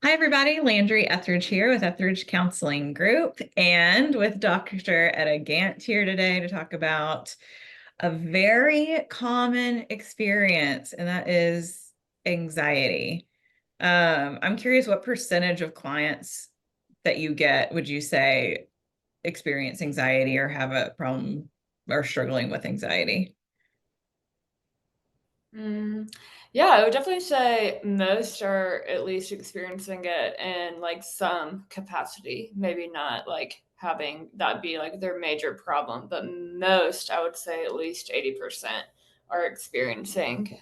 Hi, everybody. Landry Ethredge here with Ethredge Counseling Group and with Dr. Etta Gant here today to talk about a very common experience, and that is anxiety. I'm curious what percentage of clients that you get would you say experience anxiety or have a problem or struggling with anxiety? Mm, yeah, I would definitely say most are at least experiencing it in like some capacity. Maybe not like having that be like their major problem, but most, I would say at least 80% are experiencing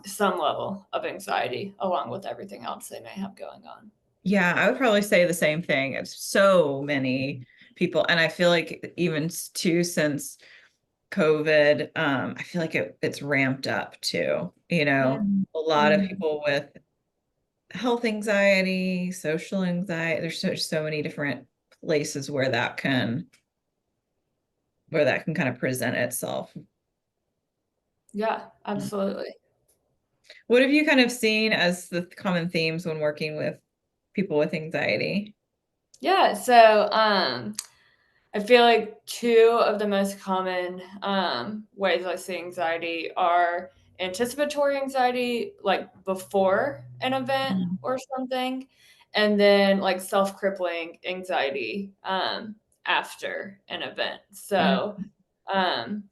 some level of anxiety along with everything else they may have going on. Yeah, I would probably say the same thing. It's so many people, and I feel like even too since COVID, I feel like it's ramped up too. Mhm. A lot of Mhm. people with health anxiety, social anxiety. There's so many different places where that can kind of present itself. Yeah, absolutely. What have you kind of seen as the common themes when working with people with anxiety? Yeah, so I feel like two of the most common ways I see anxiety are anticipatory anxiety, like before an event Mm, or something, and then like self crippling anxiety after an event. So, mm, um,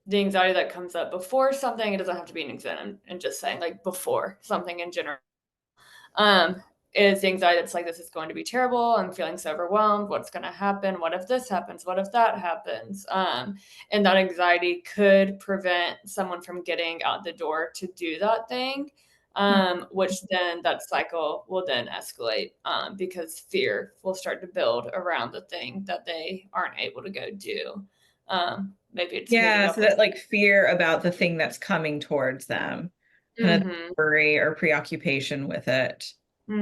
the anxiety that comes up before something, it doesn't have to be an event. I'm just saying, like before something in general um, is the anxiety that's like, this is going to be terrible. I'm feeling so overwhelmed. What's going to happen? What if this happens? What if that happens? And that anxiety could prevent someone from getting out the door to do that thing, mm. which then that cycle will then escalate because fear will start to build around the thing that they aren't able to go do. Maybe it's meeting Yeah, up so with. that like fear about the thing that's coming towards them, kind of Mm-hmm. worry or preoccupation with it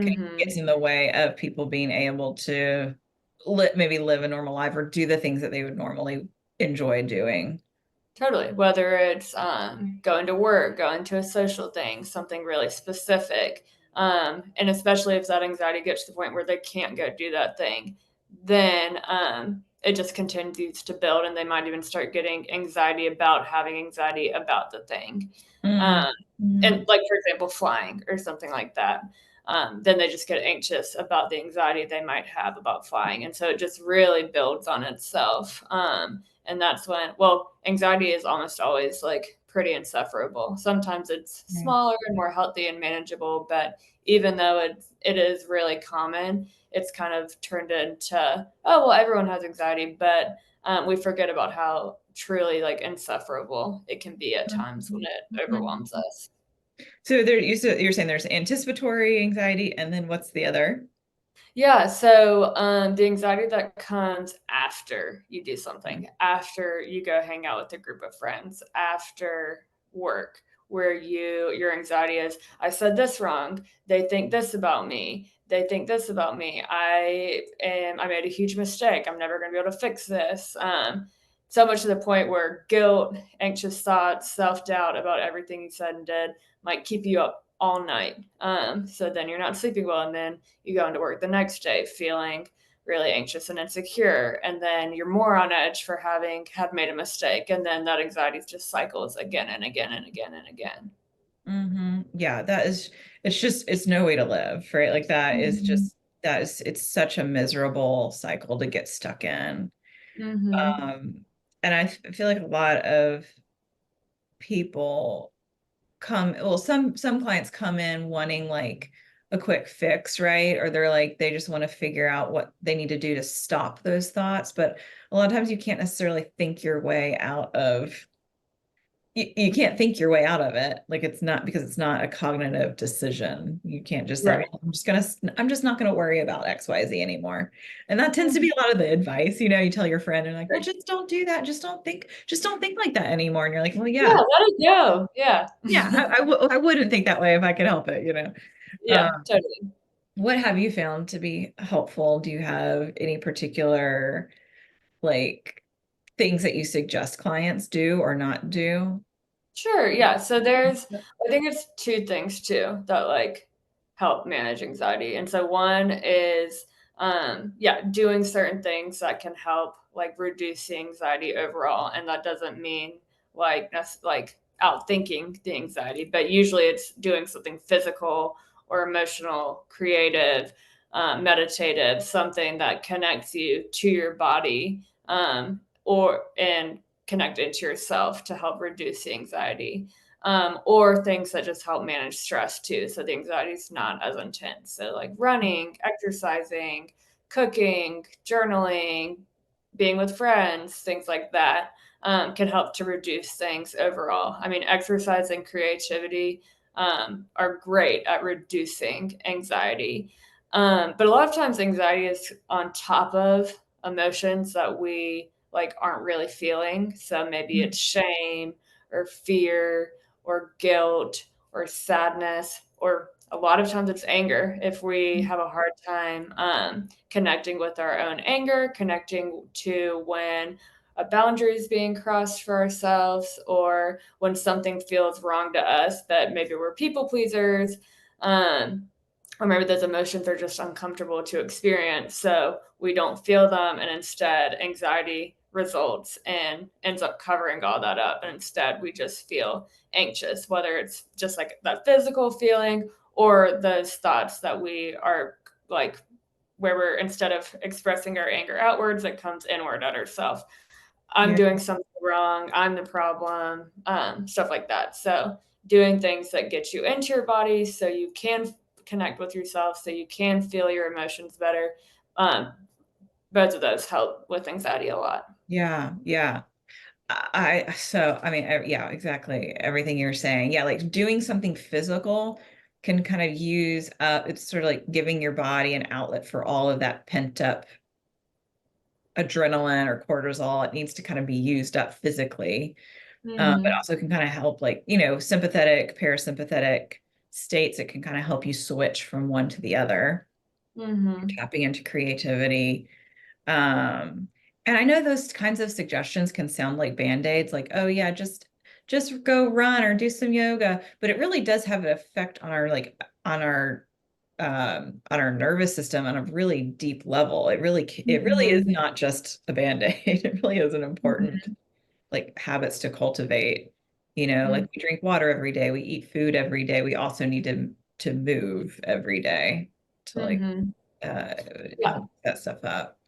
kind of Mm-hmm. gets in the way of people being able to maybe live a normal life or do the things that they would normally enjoy doing. Totally. Whether it's going to work, going to a social thing, something really specific. And especially if that anxiety gets to the point where they can't go do that thing, then it just continues to build and they might even start getting anxiety about having anxiety about the thing. Mm, Um, and mm, like, for example, flying or something like that. Then they just get anxious about the anxiety they might have about flying. And so it just really builds on itself. And that's when, well, anxiety is almost always like pretty insufferable. Sometimes it's right. smaller and more healthy and manageable, but even though it is really common, it's kind of turned into, oh well, everyone has anxiety, but we forget about how truly like insufferable it can be at times when it overwhelms Mhm. us. So you're saying there's anticipatory anxiety, and then what's the other? Yeah, so the anxiety that comes after you do Mm, something, after you go hang out with a group of friends, after work, where your anxiety is, I said this wrong. They think this about me. They think this about me. I made a huge mistake. I'm never going to be able to fix this. So much to the point where guilt, anxious thoughts, self doubt about everything you said and did might keep you up all night. So then you're not sleeping well, and then you go into work the next day feeling really anxious and insecure, and then you're more on edge for having have made a mistake, and then that anxiety just cycles again and again and again and again. Yeah, it's no way to live, right? Like Mhm. it's such a miserable cycle to get stuck in. Mhm. Um, and feel like a lot of people some clients come in wanting like a quick fix, right? Or they're like, they just want to figure out what they need to do to stop those thoughts. But a lot of times you can't necessarily think your way out of you can't think your way out of it. Like it's not because it's not a cognitive decision. You can't just say, Right. well, I'm just not gonna worry about XYZ anymore. And that tends to Mhm. be a lot of the advice, you tell your friend and like, well, Right. just don't do that. Just don't think like that anymore. And you're like, well, Yeah, yeah, let it go. Yeah. yeah, I wouldn't think that way if I could help it. Yeah, Um, totally. what have you found to be helpful? Do you have any particular like things that you suggest clients do or not do? Sure, yeah, so there's I think it's 2 things too that, like, help manage anxiety. And so one is yeah, doing certain things that can help like reduce the anxiety overall. And that doesn't mean like that's like out thinking the anxiety, but usually it's doing something physical or emotional, creative, meditative, something that connects you to your body, or and connected to yourself to help reduce the anxiety, or things that just help manage stress too. So the anxiety is not as intense. So, like running, exercising, cooking, journaling, being with friends, things like that, can help to reduce things overall. I mean, exercise and creativity are great at reducing anxiety. But a lot of times, anxiety is on top of emotions that we like aren't really feeling. So maybe it's shame or fear or guilt or sadness, or a lot of times it's anger. If we have a hard time connecting with our own anger, connecting to when a boundary is being crossed for ourselves, or when something feels wrong to us, that maybe we're people pleasers, um, or maybe those emotions are just uncomfortable to experience. So we don't feel them, and instead, anxiety results and ends up covering all that up. And instead, we just feel anxious, whether it's just like that physical feeling or those thoughts that we are like, where we're instead of expressing our anger outwards, it comes inward at ourselves. I'm Yeah. doing something wrong. I'm the problem, stuff like that. So, doing things that get you into your body so you can connect with yourself, so you can feel your emotions better. Um, Both of those help with anxiety a lot. Yeah. Yeah. So, I mean, yeah, exactly. Everything you're saying. Yeah, like doing something physical can kind of use it's sort of like giving your body an outlet for all of that pent up adrenaline or cortisol. It needs to kind of be used up physically, but Mhm. also can kind of help, like, sympathetic, parasympathetic states. It can kind of help you switch from one to the other, Mhm. tapping into creativity. Um, and I know those kinds of suggestions can sound like band-aids, like, oh yeah, just go run or do some yoga, but it really does have an effect on our like on our nervous system on a really deep level. It really is Mhm. not just a band-aid. It really is an important Mhm. like habits to cultivate. Like Mhm. we drink water every day, we eat food every day. We also need to move every day to like Mhm. uh Yeah. help that stuff up.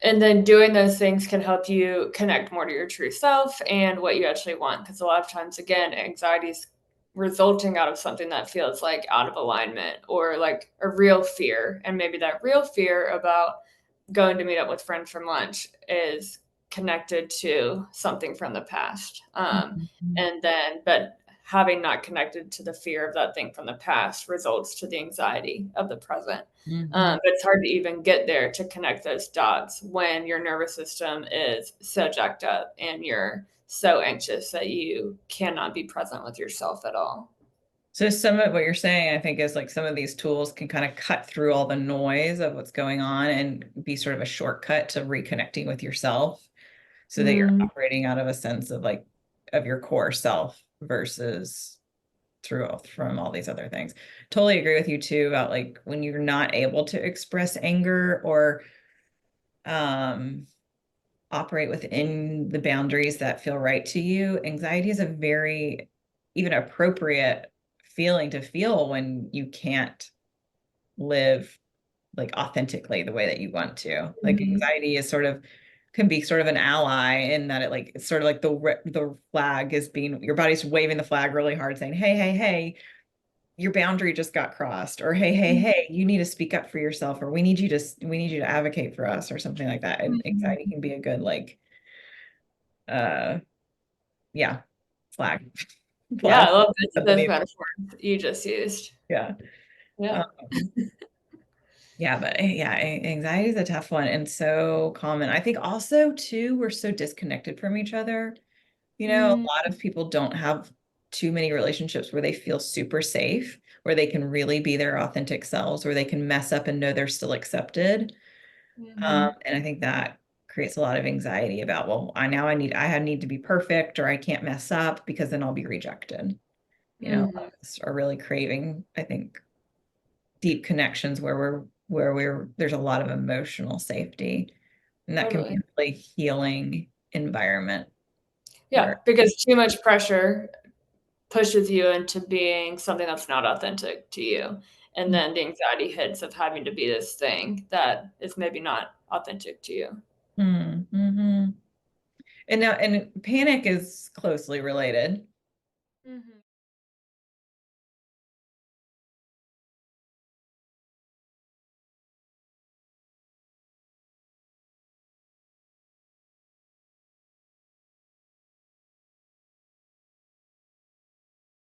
And then doing those things can help you connect more to your true self and what you actually want. Because a lot of times, again, anxiety is resulting out of something that feels like out of alignment or like a real fear. And maybe that real fear about going to meet up with friends from lunch is connected to something from the past. Mhm. And then, but having not connected to the fear of that thing from the past results to the anxiety of the present. Mhm. But it's hard to even get there to connect those dots when your nervous system is so jacked up and you're so anxious that you cannot be present with yourself at all. So some of what you're saying, I think, is like some of these tools can kind of cut through all the noise of what's going on and be sort of a shortcut to reconnecting with yourself so that you're Mm, operating out of a sense of like of your core self versus from all these other things. Totally agree with you too about like when you're not able to express anger or um operate within the boundaries that feel right to you. Anxiety is a very even appropriate feeling to feel when you can't live like authentically the way that you want to. Like mhm, anxiety is sort of can be sort of an ally in that it's sort of like the flag is being your body's waving the flag really hard saying, "Hey, hey, hey, your boundary just got crossed," or "Hey, hey, mhm, hey, you need to speak up for yourself," or we need you to advocate for us," or something like that. And anxiety mhm. can be a good like uh yeah, flag. Yeah, Flag I love those underneath. metaphors you just used. Yeah. Yeah. Um, yeah, but yeah, anxiety is a tough one and so common. I think also too, we're so disconnected from each other. A Mm, lot of people don't have too many relationships where they feel super safe, where they can really be their authentic selves, where they can mess up and know they're still accepted. mhm, And I think that creates a lot of anxiety about, well, I need to be perfect or I can't mess up because then I'll be rejected. A lot mhm. of us are really craving, I think, deep connections where there's a lot of emotional safety. And that can be Totally. a really healing environment Yeah, where because too much pressure pushes you into being something that's not authentic to you. And then the anxiety hits of having to be this thing that is maybe not authentic to you. mm-hmm. And now, and panic is closely related. Mhm.